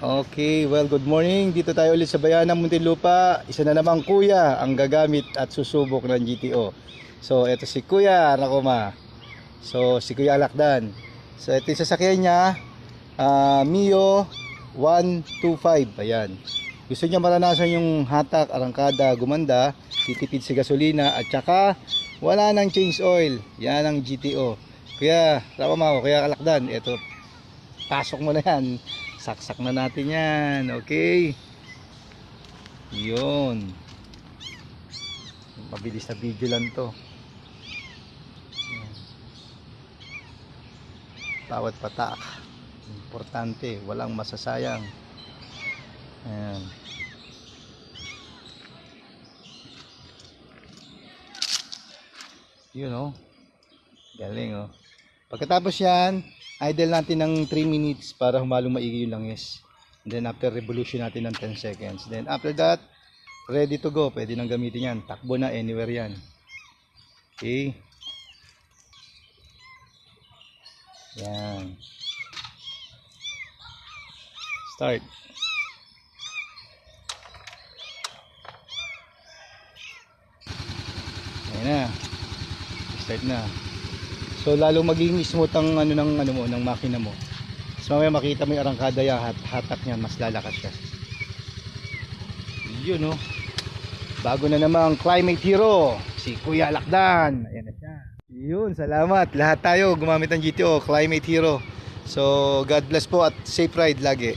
Okay, well, good morning. Dito tayo ulit sa bayan ng Muntinlupa. Isa na namang kuya ang gagamit at susubok ng GTO. So, ito si Kuya Rakoma. So, si Kuya Alakdan. So, ito yung sasakyan niya, Mio 125. Ayan. Gusto niya maranasan yung hatak, arangkada, gumanda, titipid sa gasolina, at saka wala nang change oil. Yan ang GTO. Kuya Rakoma, Kuya Alakdan, ito, pasok mo na yan. Saksak na natin yan. Okay. Yun. Mabilis na video lang to. Yan. Bawat patak importante, walang masasayang. Ayan. Yun oh. Galing oh. Pagkatapos yan, idle natin ng 3 minutes para humalong maigi yung langis. And then after revolution natin ng 10 seconds. Then after that, ready to go. Pwede nang gamitin yan. Takbo na anywhere yan. Okay. Yan. Start. Ayan na. Start na. So lalo maging smooth ang ng makina mo. So mamaya makita mo yung arangkada ya, hatak niya, mas lalakas siya. Yun no. Bago na namang Climate Hero, si Kuya Alakdan. Ayan na siya. Yun, salamat. Lahat tayo gumamit ng GTO, Climate Hero. So God bless po at safe ride lagi.